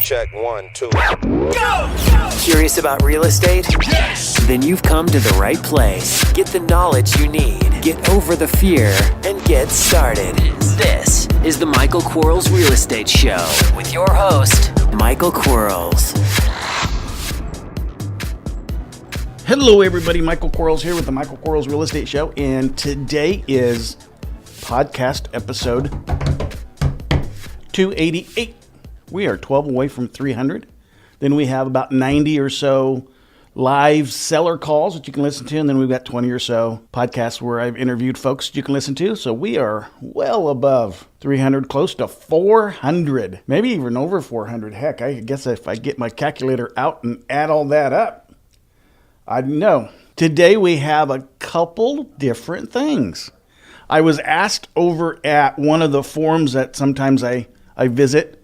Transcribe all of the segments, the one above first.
check, 1, 2. Go! Curious about real estate? Yes! Then you've come to the right place. Get the knowledge you need. Get over the fear and get started. This is the Michael Quarles Real Estate Show with your host, Michael Quarles. Hello, everybody. Michael Quarles here with the Michael Quarles Real Estate Show, and today is podcast episode 288. We are 12 away from 300. Then we have about 90 or so live seller calls that you can listen to, and then we've got 20 or so podcasts where I've interviewed folks that you can listen to. So we are well above 300, close to 400, maybe even over 400. Heck, I guess if I get my calculator out and add all that up, I'd know. Today we have a couple different things. I was asked over at one of the forums that sometimes I visit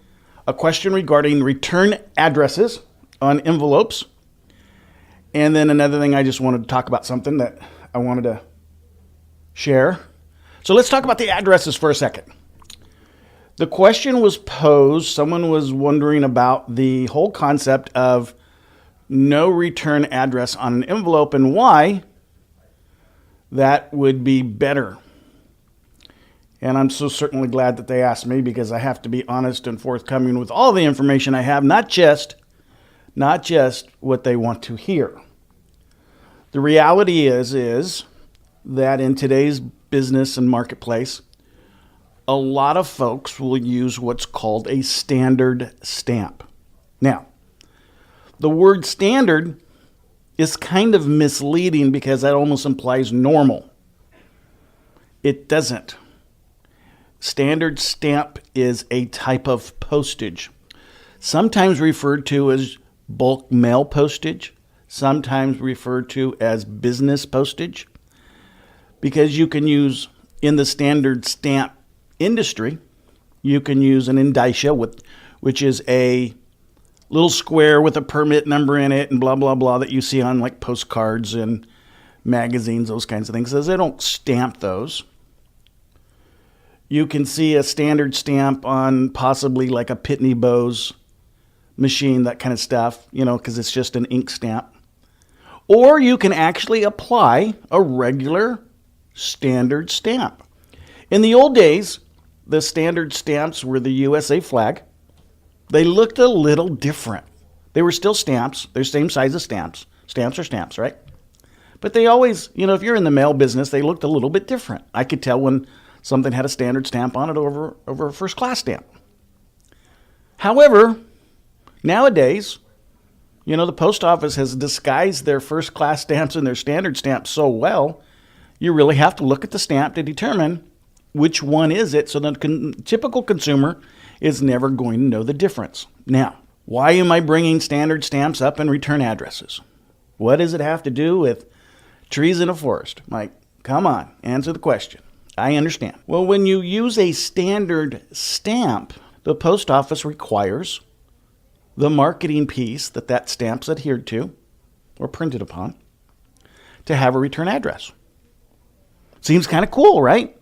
a question regarding return addresses on envelopes. And then another thing, I just wanted to talk about something that I wanted to share. So let's talk about the addresses for a second. The question was posed, someone was wondering about the whole concept of no return address on an envelope and why that would be better. And I'm so certainly glad that they asked me, because I have to be honest and forthcoming with all the information I have, not just what they want to hear. The reality is that in today's business and marketplace, a lot of folks will use what's called a standard stamp. Now, the word standard is kind of misleading because that almost implies normal. It doesn't. Standard stamp is a type of postage, sometimes referred to as bulk mail postage, sometimes referred to as business postage, because you can use, in the standard stamp industry, you can use an indicia, which is a little square with a permit number in it and blah, blah, blah, that you see on like postcards and magazines, those kinds of things. So they don't stamp those. You can see a standard stamp on possibly like a Pitney Bowes machine, that kind of stuff, because it's just an ink stamp. Or you can actually apply a regular standard stamp. In the old days, the standard stamps were the USA flag. They looked a little different. They were still stamps. They're the same size as stamps. Stamps are stamps, right? But they always, if you're in the mail business, they looked a little bit different. I could tell when something had a standard stamp on it over a first class stamp. However, nowadays, the post office has disguised their first class stamps and their standard stamps so well, you really have to look at the stamp to determine which one is it, so the typical consumer is never going to know the difference. Now, why am I bringing standard stamps up and return addresses? What does it have to do with trees in a forest? Mike, come on, answer the question. I understand. Well, when you use a standard stamp, the post office requires the marketing piece that stamp's adhered to or printed upon to have a return address. Seems kind of cool, right?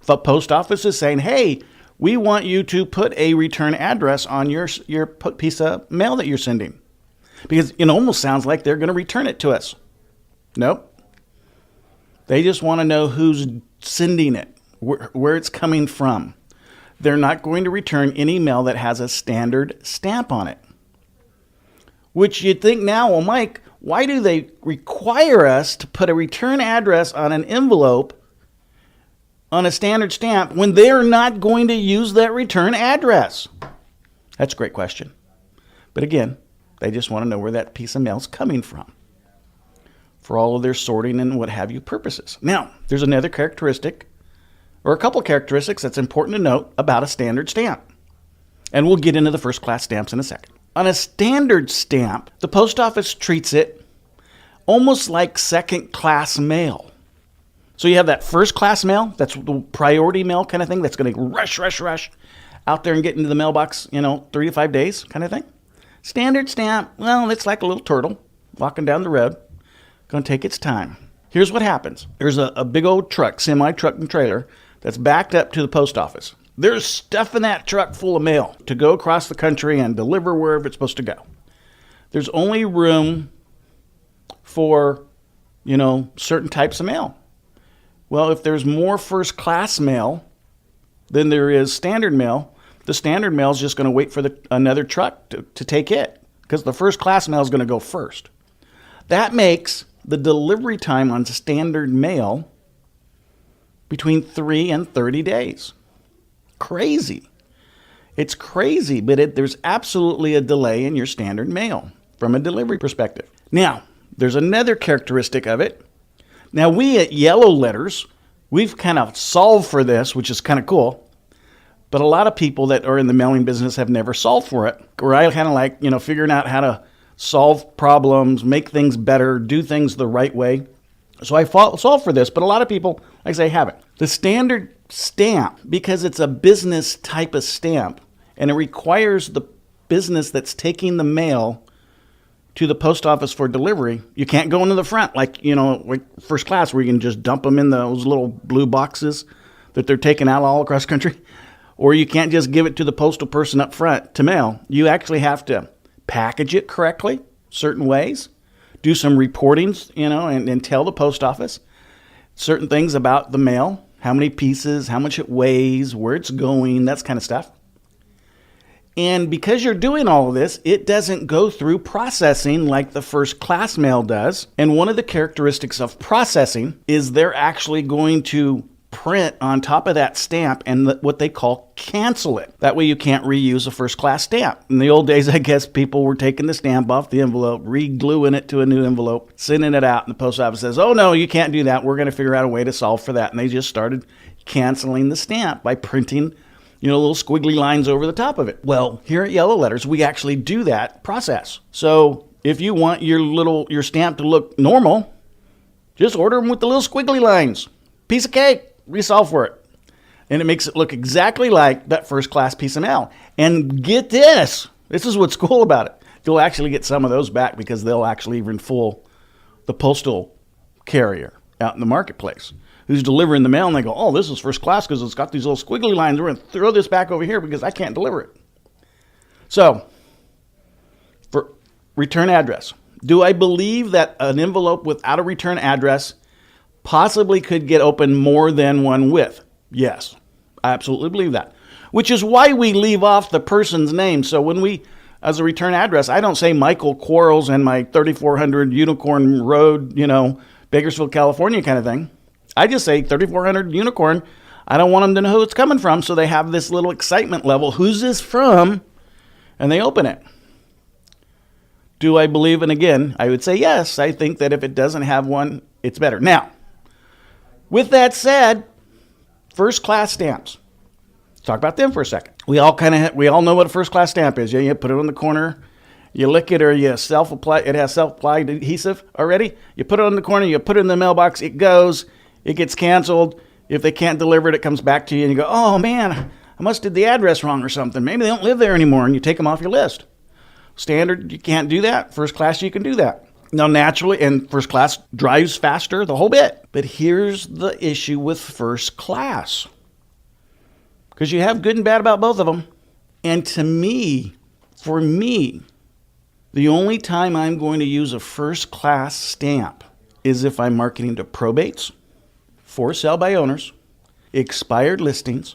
The post office is saying, hey, we want you to put a return address on your piece of mail that you're sending. Because it almost sounds like they're going to return it to us. Nope. They just want to know who's sending it, where it's coming from. They're not going to return any mail that has a standard stamp on it. Which you'd think now, well, Mike, why do they require us to put a return address on an envelope on a standard stamp when they're not going to use that return address? That's a great question. But again, they just want to know where that piece of mail is coming from for all of their sorting and what have you purposes. Now, there's another characteristic, or a couple characteristics that's important to note about a standard stamp. And we'll get into the first class stamps in a second. On a standard stamp, the post office treats it almost like second class mail. So you have that first class mail, that's the priority mail kind of thing, that's going to rush out there and get into the mailbox, 3 to 5 days kind of thing. Standard stamp, well, it's like a little turtle walking down the road, going to take its time. Here's what happens. There's a big old truck, semi-truck and trailer, that's backed up to the post office. There's stuff in that truck full of mail to go across the country and deliver wherever it's supposed to go. There's only room for, certain types of mail. Well, if there's more first class mail than there is standard mail, the standard mail is just going to wait for another truck to take it, because the first class mail is going to go first. That makes the delivery time on standard mail between 3 and 30 days. Crazy. It's crazy, but there's absolutely a delay in your standard mail from a delivery perspective. Now, there's another characteristic of it. Now, we at Yellow Letters, we've kind of solved for this, which is kind of cool. But a lot of people that are in the mailing business have never solved for it. Or I kind of like, figuring out how to solve problems, make things better, do things the right way. So I solved for this, but a lot of people, like I say, haven't. The standard stamp, because it's a business type of stamp, and it requires the business that's taking the mail to the post office for delivery. You can't go into the front like first class, where you can just dump them in those little blue boxes that they're taking out all across the country. Or you can't just give it to the postal person up front to mail. You actually have to package it correctly, certain ways, do some reportings, and tell the post office certain things about the mail, how many pieces, how much it weighs, where it's going, that kind of stuff. And because you're doing all of this, it doesn't go through processing like the first class mail does. And one of the characteristics of processing is they're actually going to print on top of that stamp and what they call cancel it. That way you can't reuse a first class stamp. In the old days, I guess people were taking the stamp off the envelope, re-gluing it to a new envelope, sending it out, and the post office says, oh no, you can't do that. We're going to figure out a way to solve for that. And they just started canceling the stamp by printing little squiggly lines over the top of it. Well, here at Yellow Letters, we actually do that process. So if you want your stamp to look normal, just order them with the little squiggly lines. Piece of cake. Resolve for it. And it makes it look exactly like that first class piece of mail. And get this. This is what's cool about it. You'll actually get some of those back because they'll actually even fool the postal carrier out in the marketplace who's delivering the mail, and they go, oh, this is first class because it's got these little squiggly lines. We're going to throw this back over here because I can't deliver it. So, for return address, do I believe that an envelope without a return address possibly could get open more than one with? Yes, I absolutely believe that. Which is why we leave off the person's name. So when we, as a return address, I don't say Michael Quarles and my 3400 Unicorn Road, Bakersfield, California kind of thing. I just say 3400 Unicorn. I don't want them to know who it's coming from, so they have this little excitement level. Who's this from? And they open it. Do I believe? And again, I would say yes. I think that if it doesn't have one, it's better. Now, with that said, first class stamps. Let's talk about them for a second. We all know what a first class stamp is. You put it on the corner, you lick it, or you self-apply. It has self-applied adhesive already. You put it on the corner, you put it in the mailbox, it goes, it gets canceled. If they can't deliver it, it comes back to you, and you go, oh man, I must have did the address wrong or something. Maybe they don't live there anymore, and you take them off your list. Standard, you can't do that. First class, you can do that. Now, naturally, and first class drives faster, the whole bit. But here's the issue with first class. Because you have good and bad about both of them. And for me, the only time I'm going to use a first class stamp is if I'm marketing to probates, for sale by owners, expired listings,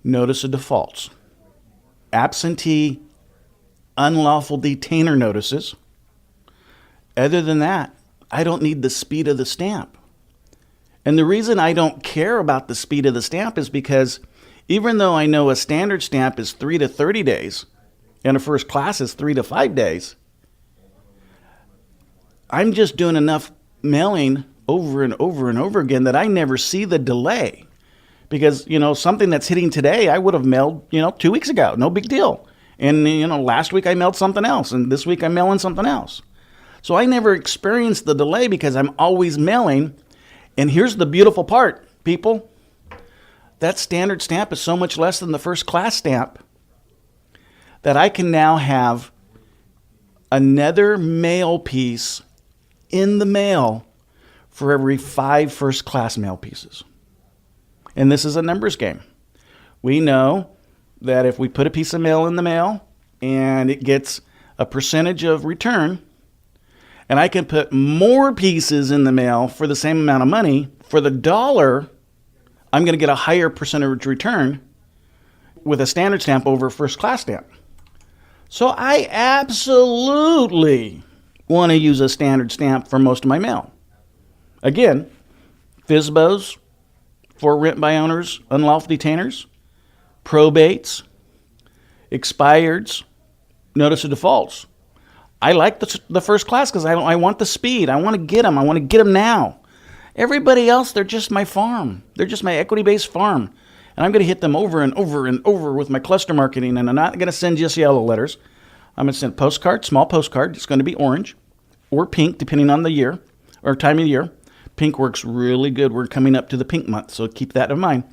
notice of defaults, absentee, unlawful detainer notices. Other than that, I don't need the speed of the stamp. And the reason I don't care about the speed of the stamp is because even though I know a standard stamp is 3 to 30 days and a first class is 3 to 5 days, I'm just doing enough mailing over and over and over again that I never see the delay. Because, something that's hitting today, I would have mailed, 2 weeks ago. No big deal. And, last week I mailed something else. And this week I'm mailing something else. So I never experienced the delay because I'm always mailing. And here's the beautiful part, people. That standard stamp is so much less than the first class stamp that I can now have another mail piece in the mail for every 5 first class mail pieces. And this is a numbers game. We know that if we put a piece of mail in the mail and it gets a percentage of return, and I can put more pieces in the mail for the same amount of money, for the dollar, I'm going to get a higher percentage return with a standard stamp over a first class stamp. So I absolutely want to use a standard stamp for most of my mail. Again, FSBOs, for rent by owners, unlawful detainers, probates, expireds, notice of defaults. I like the first class because I want the speed. I want to get them. I want to get them now. Everybody else, they're just my farm. They're just my equity-based farm. And I'm going to hit them over and over and over with my cluster marketing. And I'm not going to send just yellow letters. I'm going to send a postcard, small postcard. It's going to be orange or pink, depending on the year or time of year. Pink works really good. We're coming up to the pink month, so keep that in mind.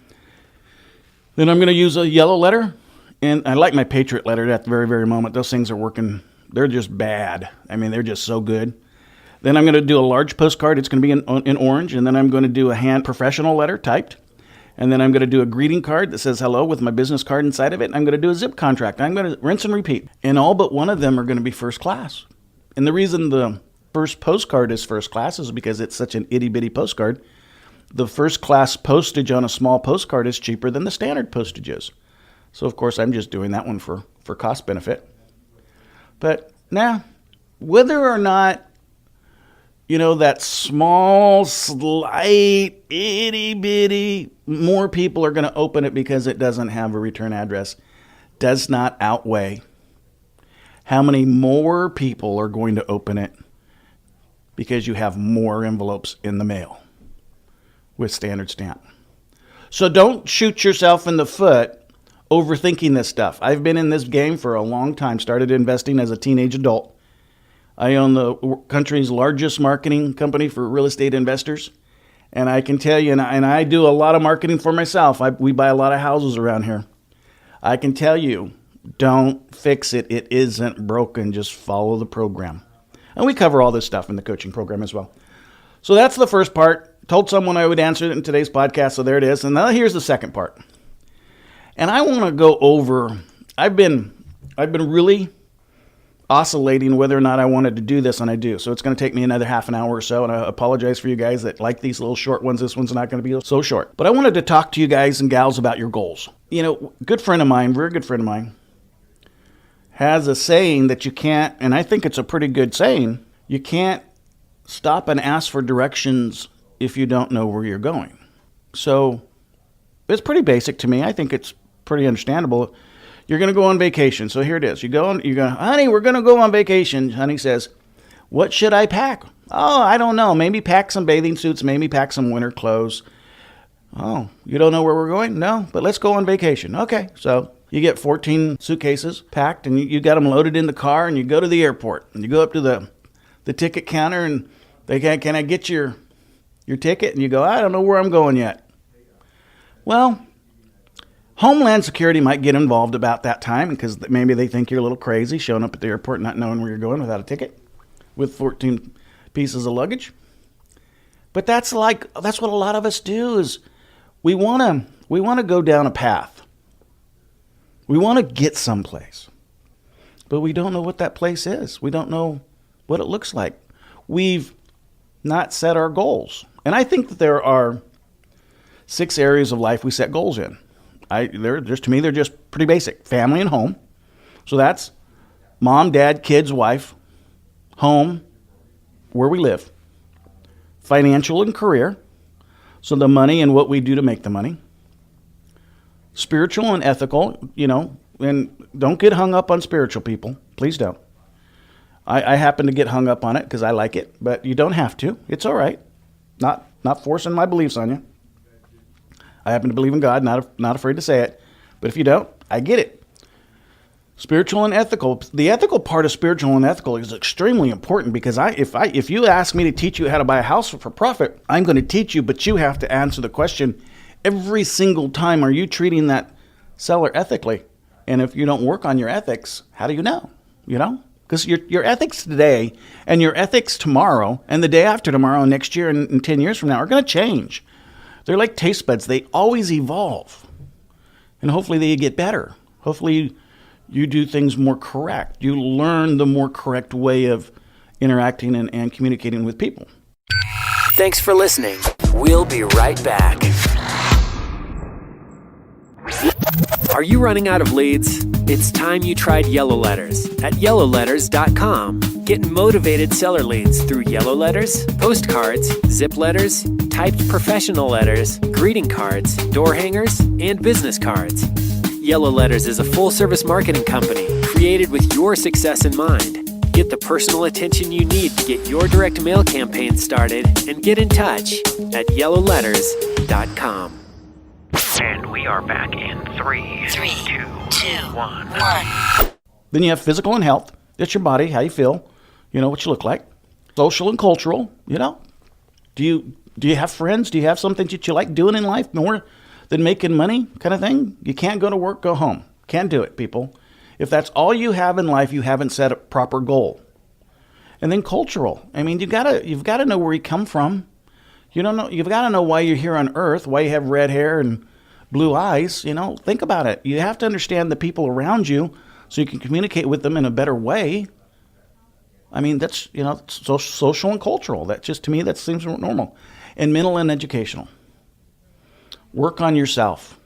Then I'm going to use a yellow letter. And I like my Patriot letter at the very, very moment. Those things are working. They're just bad. I mean, they're just so good. Then I'm going to do a large postcard. It's going to be in orange. And then I'm going to do a hand professional letter typed. And then I'm going to do a greeting card that says hello with my business card inside of it. And I'm going to do a zip contract. I'm going to rinse and repeat. And all but one of them are going to be first class. And the reason the first postcard is first class is because it's such an itty-bitty postcard. The first class postage on a small postcard is cheaper than the standard postage is. So, of course, I'm just doing that one for cost benefit. But now, whether or not, that small, slight, itty-bitty, more people are going to open it because it doesn't have a return address, does not outweigh how many more people are going to open it because you have more envelopes in the mail with standard stamp. So don't shoot yourself in the foot overthinking this stuff. I've been in this game for a long time, started investing as a teenage adult. I own the country's largest marketing company for real estate investors. And I can tell you, and I do a lot of marketing for myself. We buy a lot of houses around here. I can tell you, don't fix it. It isn't broken. Just follow the program. And we cover all this stuff in the coaching program as well. So that's the first part. Told someone I would answer it in today's podcast, so there it is. And now here's the second part. And I want to go over, I've been really oscillating whether or not I wanted to do this, and I do. So it's going to take me another half an hour or so, and I apologize for you guys that like these little short ones. This one's not going to be so short. But I wanted to talk to you guys and gals about your goals. Good friend of mine, very good friend of mine, has a saying that you can't, and I think it's a pretty good saying, you can't stop and ask for directions if you don't know where you're going. So it's pretty basic to me. I think it's pretty understandable. You're going to go on vacation. So here it is. You go, honey, we're going to go on vacation. Honey says, what should I pack? Oh, I don't know. Maybe pack some bathing suits. Maybe pack some winter clothes. Oh, you don't know where we're going? No, but let's go on vacation. Okay. So you get 14 suitcases packed and you got them loaded in the car and you go to the airport and you go up to the ticket counter and they can I get your ticket? And you go, I don't know where I'm going yet. Well, Homeland Security might get involved about that time because maybe they think you're a little crazy showing up at the airport not knowing where you're going without a ticket with 14 pieces of luggage. But that's what a lot of us do is we want to go down a path. We want to get someplace. But we don't know what that place is. We don't know what it looks like. We've not set our goals. And I think that there are 6 areas of life we set goals in. They're just pretty basic. Family and home. So that's mom, dad, kids, wife, home, where we live. Financial and career. So the money and what we do to make the money. Spiritual and ethical, and don't get hung up on spiritual people. Please don't. I happen to get hung up on it because I like it, but you don't have to. It's all right. Not forcing my beliefs on you. I happen to believe in God, not afraid to say it. But if you don't, I get it. Spiritual and ethical. The ethical part of spiritual and ethical is extremely important because if you ask me to teach you how to buy a house for profit, I'm going to teach you, but you have to answer the question every single time, are you treating that seller ethically? And if you don't work on your ethics, how do you know? Because your ethics today and your ethics tomorrow and the day after tomorrow and next year and 10 years from now are going to change. They're like taste buds. They always evolve. And hopefully they get better. Hopefully you do things more correct. You learn the more correct way of interacting and communicating with people. Thanks for listening. We'll be right back. Are you running out of leads? It's time you tried Yellow Letters at yellowletters.com. Get motivated seller leads through yellow letters, postcards, zip letters, typed professional letters, greeting cards, door hangers, and business cards. Yellow Letters is a full-service marketing company created with your success in mind. Get the personal attention you need to get your direct mail campaign started and get in touch at yellowletters.com. And we are back in 3, 2, 1. Then you have physical and health. That's your body, how you feel, what you look like. Social and cultural, Do you have friends? Do you have something that you like doing in life more than making money kind of thing? You can't go to work, go home. Can't do it, people. If that's all you have in life, you haven't set a proper goal. And then cultural. I mean, you've got to know where you come from. You've got to know why you're here on Earth, why you have red hair and blue eyes. Think about it. You have to understand the people around you so you can communicate with them in a better way. I mean, that's, social and cultural. That just, to me, that seems normal. And mental and educational. Work on yourself.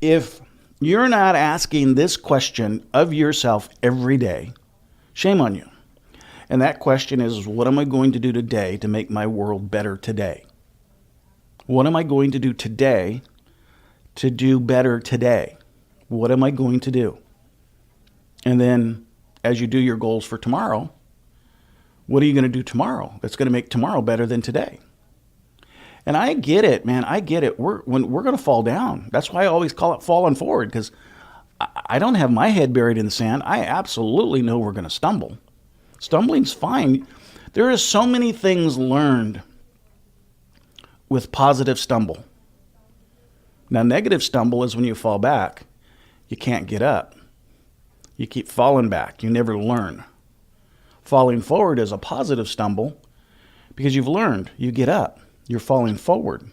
If you're not asking this question of yourself every day, shame on you. And that question is, what am I going to do today to make my world better today? What am I going to do today to do better today? What am I going to do? And then as you do your goals for tomorrow, what are you going to do tomorrow that's going to make tomorrow better than today? And I get it, man. I get it. We're going to fall down. That's why I always call it falling forward, because I don't have my head buried in the sand. I absolutely know we're going to stumble. Stumbling's fine. There are so many things learned with positive stumble. Now, negative stumble is when you fall back. You can't get up. You keep falling back. You never learn. Falling forward is a positive stumble because you've learned. You get up. You're falling forward.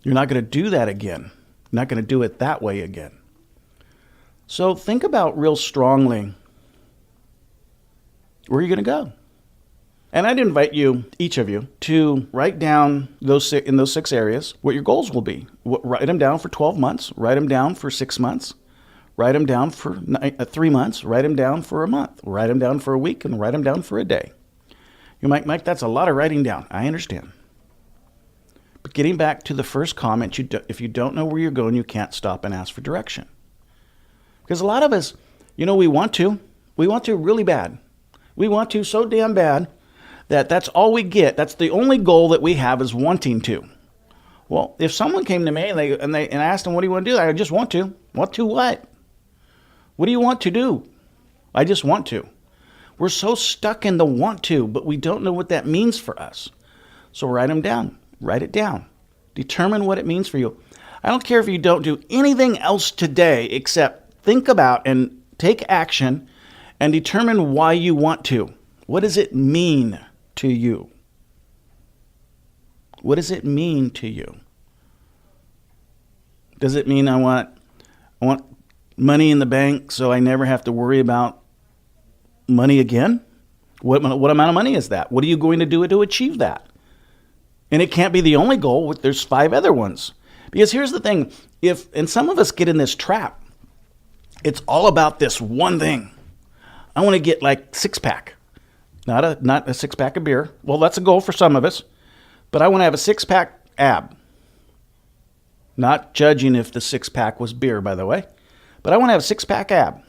You're not going to do that again. You're not going to do it that way again. So think about real strongly, where are you going to go? And I'd invite you, each of you, to write down in those 6 areas what your goals will be. Write them down for 12 months. Write them down for 6 months. Write them down for 3 months. Write them down for a month. Write them down for a week, and write them down for a day. You might, Mike, that's a lot of writing down. I understand. But getting back to the first comment, if you don't know where you're going, you can't stop and ask for direction. Because a lot of us, we want to. We want to really bad. We want to so damn bad that that's all we get. That's the only goal that we have, is wanting to. Well, if someone came to me and I asked them, what do you want to do? I just want to. Want to what? What do you want to do? I just want to. We're so stuck in the want to, but we don't know what that means for us. So write them down. Write it down. Determine what it means for you. I don't care if you don't do anything else today except think about and take action and determine why you want to. What does it mean to you? What does it mean to you? Does it mean I want money in the bank so I never have to worry about money again? What amount of money is that? What are you going to do to achieve that? And it can't be the only goal. There's 5 other ones. Because here's the thing. And some of us get in this trap. It's all about this one thing. I want to get like 6-pack. Not a 6-pack of beer. Well, that's a goal for some of us. But I want to have a 6-pack ab. Not judging if the 6-pack was beer, by the way. But I want to have a 6-pack ab.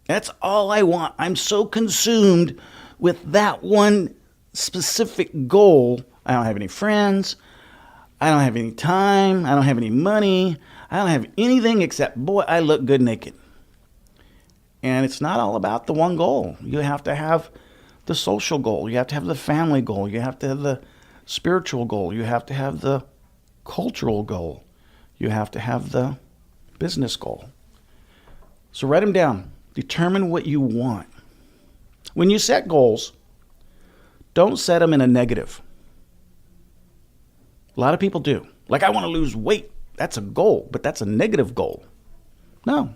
That's all I want. I'm so consumed with that one specific goal. I don't have any friends. I don't have any time. I don't have any money. I don't have anything except, boy, I look good naked. And it's not all about the one goal. You have to have the social goal. You have to have the family goal. You have to have the spiritual goal. You have to have the cultural goal. You have to have the business goal. So write them down. Determine what you want. When you set goals, don't set them in a negative. A lot of people do. Like, I want to lose weight. That's a goal, but that's a negative goal. No,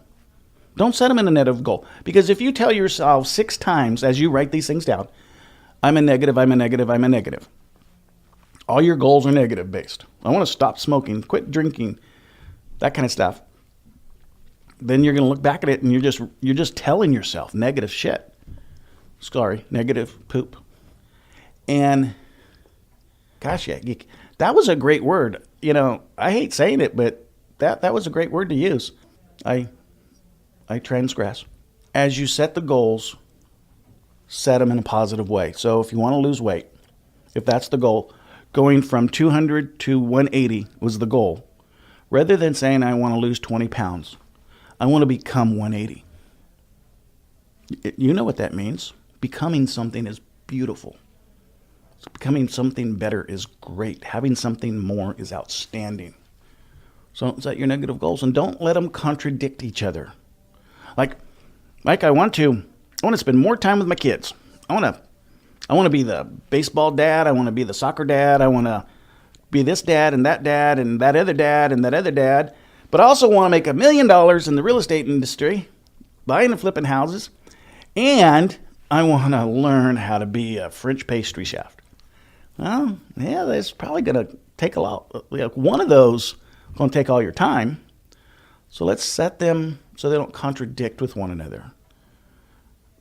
don't set them in a negative goal. Because if you tell yourself 6 times as you write these things down, I'm a negative, I'm a negative, I'm a negative. All your goals are negative based. I want to stop smoking, quit drinking, that kind of stuff. Then you're going to look back at it and you're just telling yourself negative shit. Sorry, negative poop. And gosh, yeah, that was a great word. You know, I hate saying it, but that was a great word to use. I transgress. As you set the goals, set them in a positive way. So if you want to lose weight, if that's the goal, going from 200 to 180 was the goal. Rather than saying I want to lose 20 pounds, I want to become 180. You know what that means. Becoming something is beautiful. Becoming something better is great. Having something more is outstanding. So set your negative goals and don't let them contradict each other. Like I want to spend more time with my kids. I want to be the baseball dad. I want to be the soccer dad. I want to be this dad and that other dad and that other dad. But I also want to make $1 million in the real estate industry, buying and flipping houses. And I want to learn how to be a French pastry chef. Well, yeah, that's probably going to take a lot. One of those is going to take all your time. So let's set them so they don't contradict with one another.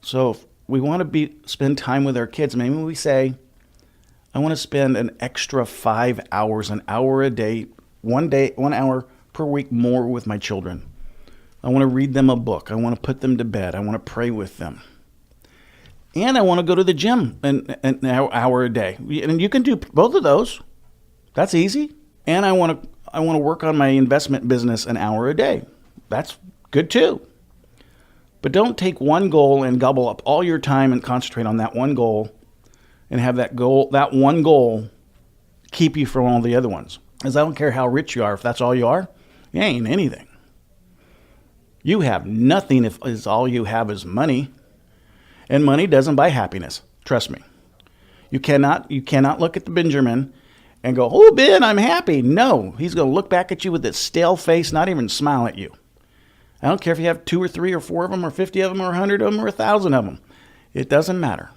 So if we want to spend time with our kids, maybe we say, I want to spend an extra 5 hours, an hour a day, 1 hour per week more with my children. I want to read them a book. I want to put them to bed. I want to pray with them. And I want to go to the gym an hour a day. And you can do both of those. That's easy. And I want to work on my investment business an hour a day. That's good too. But don't take one goal and gobble up all your time and concentrate on that one goal and have that one goal keep you from all the other ones. Because I don't care how rich you are, if that's all you are, you ain't anything. You have nothing if all you have is money. And money doesn't buy happiness. Trust me. You cannot look at the Benjamin and go, oh, Ben, I'm happy. No, he's going to look back at you with this stale face, not even smile at you. I don't care if you have 2 or 3 or 4 of them or 50 of them or 100 of them or 1,000 of them. It doesn't matter.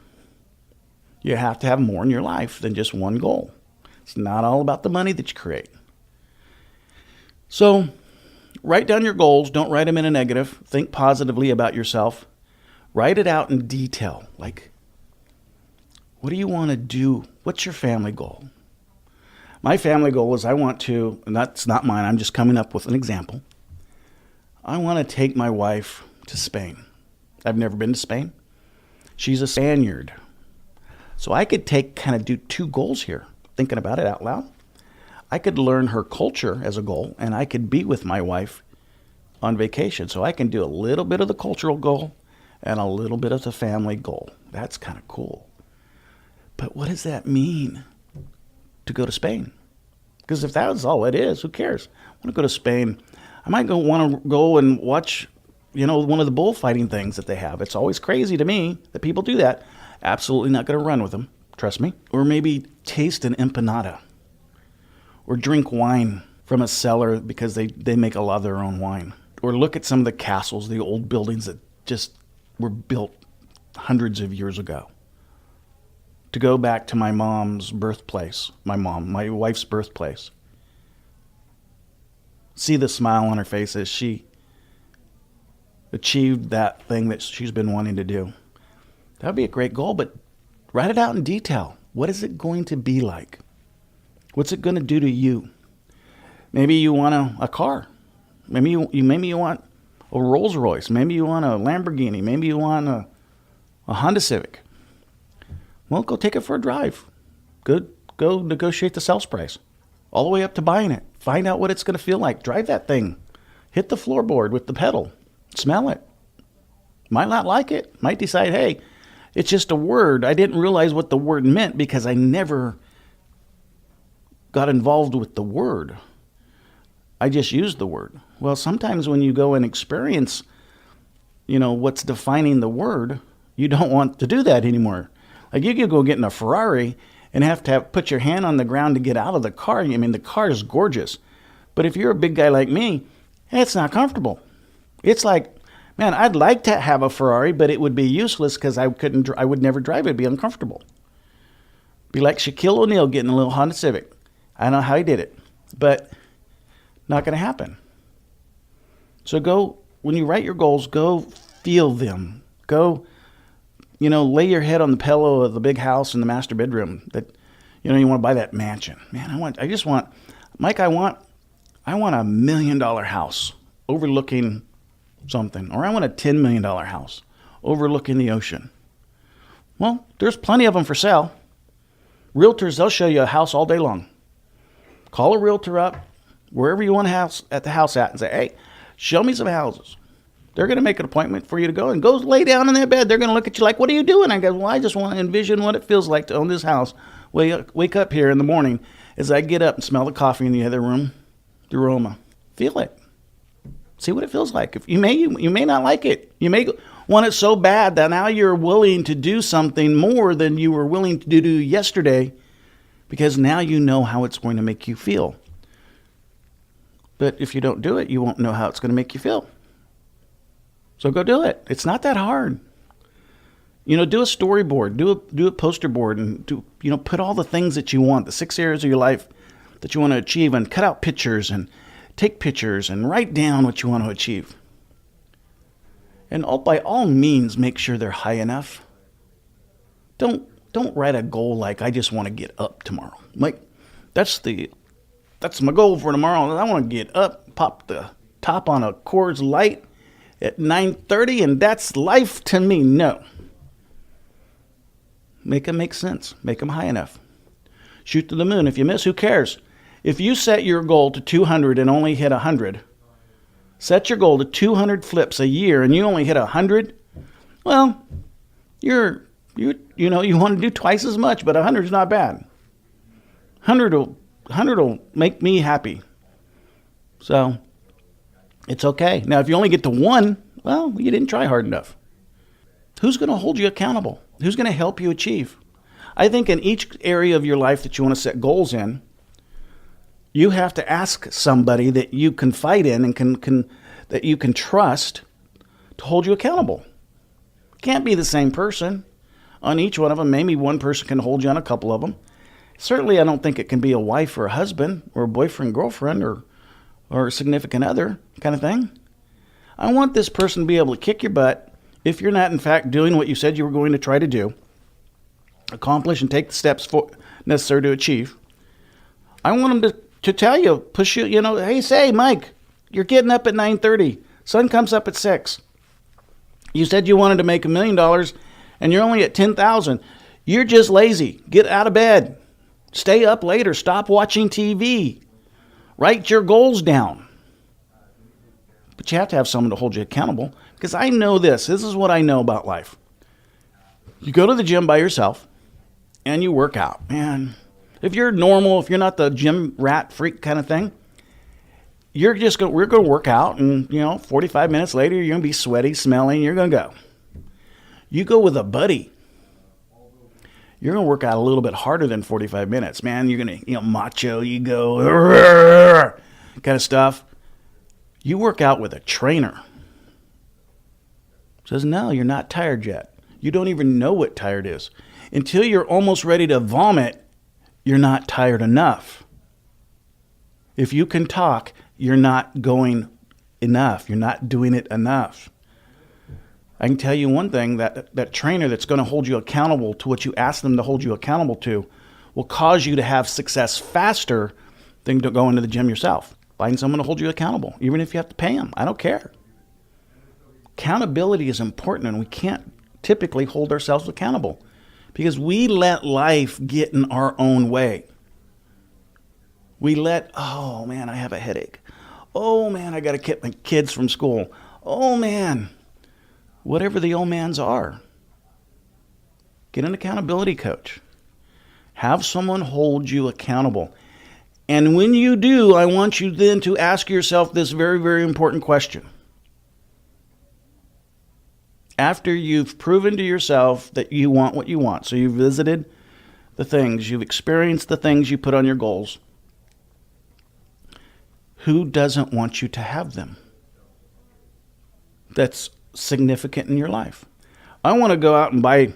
You have to have more in your life than just one goal. It's not all about the money that you create. So write down your goals. Don't write them in a negative. Think positively about yourself. Write it out in detail. Like, what do you want to do? What's your family goal? My family goal is and that's not mine, I'm just coming up with an example. I want to take my wife to Spain. I've never been to Spain. She's a Spaniard. So I could do 2 goals here, thinking about it out loud. I could learn her culture as a goal, and I could be with my wife on vacation. So I can do a little bit of the cultural goal and a little bit of the family goal. That's kind of cool. But what does that mean to go to Spain? Because if that's all it is, who cares? I want to go to Spain. I might want to go and watch, one of the bullfighting things that they have. It's always crazy to me that people do that. Absolutely not going to run with them. Trust me. Or maybe taste an empanada. Or drink wine from a cellar because they make a lot of their own wine. Or look at some of the castles, the old buildings that just were built hundreds of years ago. To go back to my mom's birthplace, my wife's birthplace. See the smile on her face as she achieved that thing that she's been wanting to do. That would be a great goal, but write it out in detail. What is it going to be like? What's it going to do to you? Maybe you want a car. Maybe you want a Rolls Royce. Maybe you want a Lamborghini. Maybe you want a Honda Civic. Well, go take it for a drive. Go negotiate the sales price. All the way up to buying it. Find out what it's going to feel like. Drive that thing. Hit the floorboard with the pedal. Smell it. Might not like it. Might decide, hey, it's just a word. I didn't realize what the word meant because I never got involved with the word. I just used the word. Well, sometimes when you go and experience, what's defining the word, you don't want to do that anymore. Like you could go get in a Ferrari and have to put your hand on the ground to get out of the car. I mean, the car is gorgeous. But if you're a big guy like me, it's not comfortable. It's like, man, I'd like to have a Ferrari, but it would be useless because I would never drive it. It'd be uncomfortable. Be like Shaquille O'Neal getting a little Honda Civic. I don't know how he did it, but not going to happen. So when you write your goals, go feel them. Go, lay your head on the pillow of the big house in the master bedroom that, you want to buy that mansion. Man, I want a $1 million house overlooking something, or I want a $10 million house overlooking the ocean. Well, there's plenty of them for sale. Realtors, they'll show you a house all day long. Call a realtor up, wherever you want a house at and say, hey, show me some houses. They're going to make an appointment for you to go and go lay down in their bed. They're going to look at you like, what are you doing? I go, well, I just want to envision what it feels like to own this house. Wake up here in the morning as I get up and smell the coffee in the other room, the aroma. Feel it. See what it feels like. If you may not like it. You may want it so bad that now you're willing to do something more than you were willing to do yesterday, because now you know how it's going to make you feel. But if you don't do it, you won't know how it's going to make you feel. So go do it. It's not that hard. Do a storyboard, do a poster board, and put all the things that you want, the 6 areas of your life that you want to achieve, and cut out pictures and take pictures and write down what you want to achieve. And by all means, make sure they're high enough. Don't write a goal like, I just want to get up tomorrow. Like, that's my goal for tomorrow. I want to get up, pop the top on a Coors Light at 9:30, and that's life to me. No. Make them make sense. Make them high enough. Shoot to the moon. If you miss, who cares? If you set your goal to 200 and only hit 100, set your goal to 200 flips a year and you only hit 100, well, you want to do twice as much, but 100 is not bad. 100 will make me happy. So it's okay. Now, if you only get to 1, well, you didn't try hard enough. Who's going to hold you accountable? Who's going to help you achieve? I think in each area of your life that you want to set goals in, you have to ask somebody that you confide in and that you can trust to hold you accountable. Can't be the same person on each one of them. Maybe one person can hold you on a couple of them. Certainly, I don't think it can be a wife or a husband or a boyfriend, girlfriend, or a significant other kind of thing. I want this person to be able to kick your butt if you're not, in fact, doing what you said you were going to try to do, accomplish and take the steps necessary to achieve. I want them to tell you, push you, hey, say, Mike, you're getting up at 9:30. Sun comes up at 6. You said you wanted to make $1 million and you're only at 10,000. You're just lazy. Get out of bed. Stay up later. Stop watching TV. Write your goals down. But you have to have someone to hold you accountable, because I know this. This is what I know about life. You go to the gym by yourself and you work out. Man, if you're normal, if you're not the gym rat freak kind of thing, we're going to work out, and 45 minutes later you're going to be sweaty, smelling, you're going to go. You go with a buddy, you're going to work out a little bit harder than 45 minutes, man. You're going to, macho, you go, kind of stuff. You work out with a trainer. Says, no, you're not tired yet. You don't even know what tired is. Until you're almost ready to vomit, you're not tired enough. If you can talk, you're not going enough. You're not doing it enough. I can tell you one thing, that trainer that's going to hold you accountable to what you ask them to hold you accountable to will cause you to have success faster than to go into the gym yourself. Find someone to hold you accountable, even if you have to pay them. I don't care. Accountability is important, and we can't typically hold ourselves accountable because we let life get in our own way. We let, oh man, I have a headache. Oh man, I got to get my kids from school. Oh man, whatever the old mans are. Get an accountability coach. Have someone hold you accountable. And when you do, I want you then to ask yourself this very, very important question. After you've proven to yourself that you want what you want, so you've visited the things, you've experienced the things you put on your goals, Who doesn't want you to have them? That's significant in your life. I want to go out and buy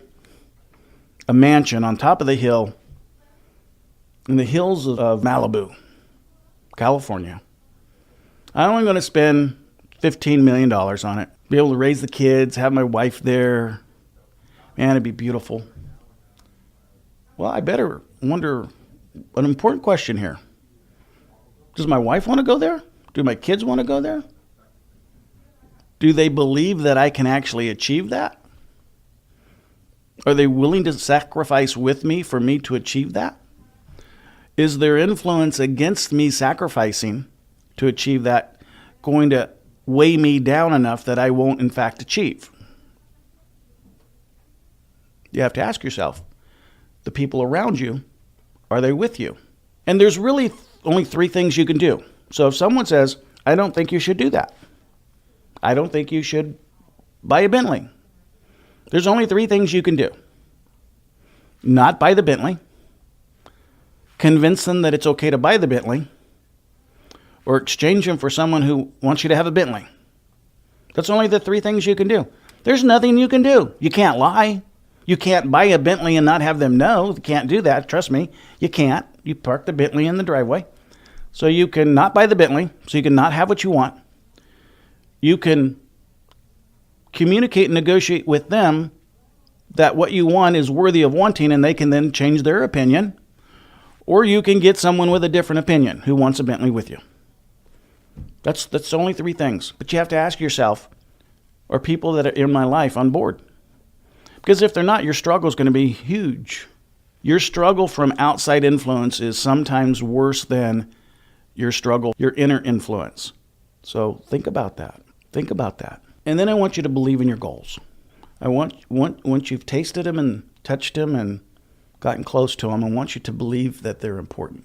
a mansion on top of the hill in the hills of Malibu, California. I'm only going to spend $15 million on it. Be able to raise the kids, have my wife there. Man, it'd be beautiful. Well, I better wonder an important question here. Does my wife want to go there? Do my kids want to go there? Do they believe that I can actually achieve that? Are they willing to sacrifice with me for me to achieve that? Is their influence against me sacrificing to achieve that going to weigh me down enough that I won't in fact achieve? You have to ask yourself, the people around you, are they with you? And there's really only three things you can do. So if someone says, I don't think you should do that. I don't think you should buy a Bentley. There's only three things you can do. Not buy the Bentley. Convince them that it's okay to buy the Bentley. Or exchange them for someone who wants you to have a Bentley. That's only the three things you can do. There's nothing you can do. You can't lie. You can't buy a Bentley and not have them know. You can't do that. Trust me. You can't. You park the Bentley in the driveway. So you can not buy the Bentley. So you can not have what you want. You can communicate and negotiate with them that what you want is worthy of wanting, and they can then change their opinion. Or you can get someone with a different opinion who wants a Bentley with you. That's only three things. But you have to ask yourself, are people that are in my life on board? Because if they're not, your struggle is going to be huge. Your struggle from outside influence is sometimes worse than your struggle, your inner influence. So think about that. Think about that. And then I want you to believe in your goals. I want once you've tasted them and touched them and gotten close to them, I want you to believe that they're important.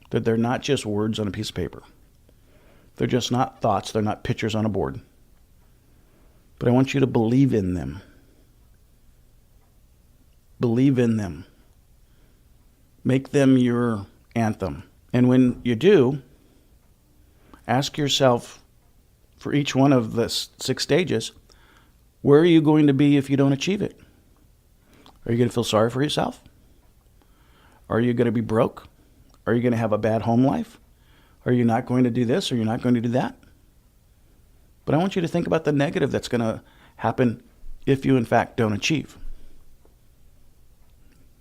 That they're not just words on a piece of paper. They're just not thoughts. They're not pictures on a board. But I want you to believe in them. Believe in them. Make them your anthem. And when you do, ask yourself for each one of the 6 stages, where are you going to be if you don't achieve it? Are you going to feel sorry for yourself? Are you going to be broke? Are you going to have a bad home life? Are you not going to do this or you're not going to do that? But I want you to think about the negative that's going to happen if you in fact don't achieve.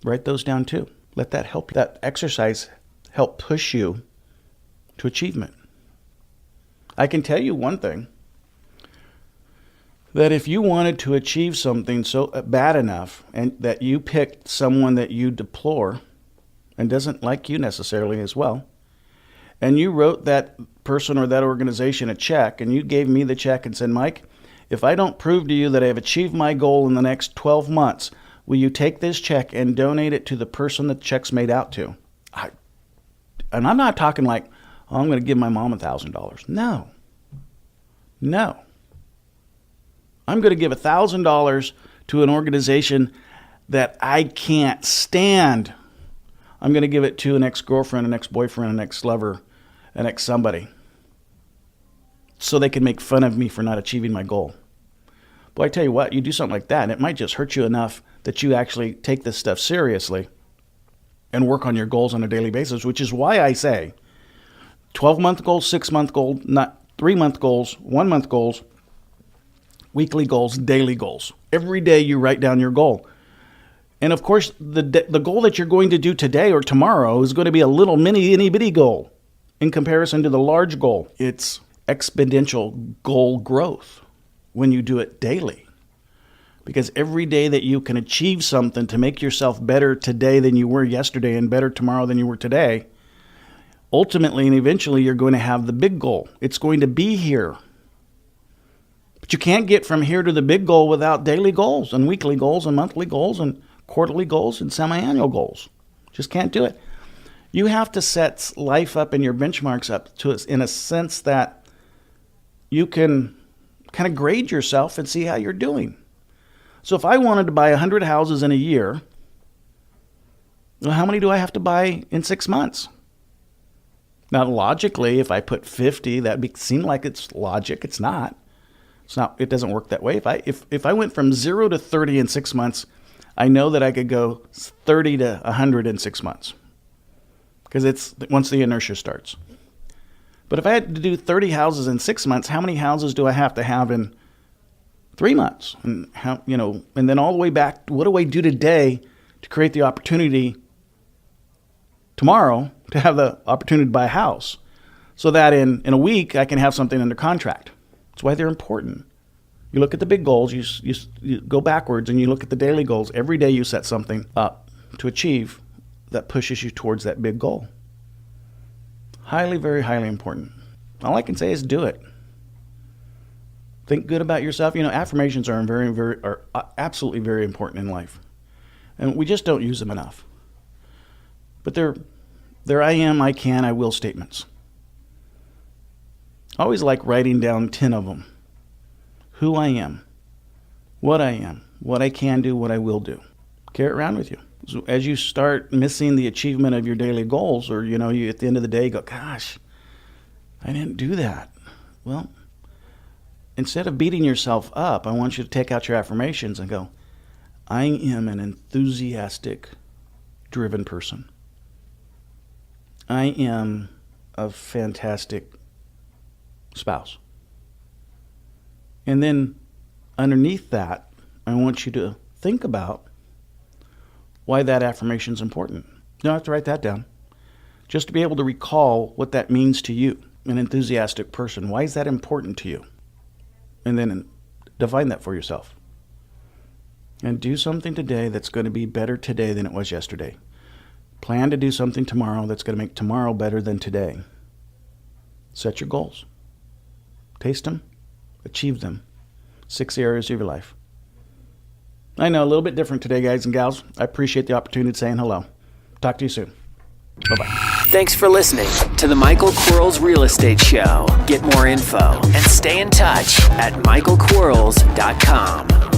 Write those down too. Let that help you. That exercise help push you to achievement. I can tell you one thing, that if you wanted to achieve something so bad enough and that you picked someone that you deplore and doesn't like you necessarily as well, and you wrote that person or that organization a check and you gave me the check and said, Mike, if I don't prove to you that I have achieved my goal in the next 12 months, will you take this check and donate it to the person the check's made out to? And I'm not talking like, oh, I'm going to give my mom $1,000. No. I'm going to give $1,000 to an organization that I can't stand. I'm going to give it to an ex-girlfriend, an ex-boyfriend, an ex-lover, an ex-somebody, so they can make fun of me for not achieving my goal. But I tell you what, you do something like that, and it might just hurt you enough that you actually take this stuff seriously and work on your goals on a daily basis, which is why I say 12-month goals, 6-month goals, not 3-month goals, 1-month goals, weekly goals, daily goals. Every day you write down your goal. And of course, the goal that you're going to do today or tomorrow is going to be a little mini itty-bitty goal in comparison to the large goal. It's exponential goal growth when you do it daily. Because every day that you can achieve something to make yourself better today than you were yesterday and better tomorrow than you were today, ultimately and eventually you're going to have the big goal. It's going to be here. But you can't get from here to the big goal without daily goals and weekly goals and monthly goals and quarterly goals and semi-annual goals. Just can't do it. You have to set life up and your benchmarks up to in a sense that you can kind of grade yourself and see how you're doing. So if I wanted to buy 100 houses in a year, well, how many do I have to buy in 6 months? Now, logically, if I put 50, that seem like it's logic. It's not. It's not. It doesn't work that way. If I went from 0 to 30 in 6 months, I know that I could go 30 to 100 in 6 months, because it's once the inertia starts. But if I had to do 30 houses in 6 months, how many houses do I have to have in 3 months? And how, and then all the way back, what do I do today to create the opportunity tomorrow to have the opportunity to buy a house, so that in a week I can have something under contract? That's why they're important. You look at the big goals, you go backwards, and you look at the daily goals. Every day you set something up to achieve that pushes you towards that big goal. Highly, very highly important. All I can say is do it. Think good about yourself. Affirmations are absolutely very important in life, and we just don't use them enough. But they're I am, I can, I will statements. I always like writing down 10 of them. Who I am, what I can do, what I will do. Carry it around with you. So as you start missing the achievement of your daily goals, or you at the end of the day go, gosh, I didn't do that. Well, instead of beating yourself up, I want you to take out your affirmations and go, I am an enthusiastic, driven person. I am a fantastic spouse. And then underneath that, I want you to think about why that affirmation is important. You don't have to write that down. Just to be able to recall what that means to you, an enthusiastic person. Why is that important to you? And then define that for yourself. And do something today that's going to be better today than it was yesterday. Plan to do something tomorrow that's going to make tomorrow better than today. Set your goals. Taste them. Achieve them. 6 areas of your life. I know, a little bit different today, guys and gals. I appreciate the opportunity of saying hello. Talk to you soon. Bye-bye. Thanks for listening to the Michael Quarles Real Estate Show. Get more info and stay in touch at michaelquarles.com.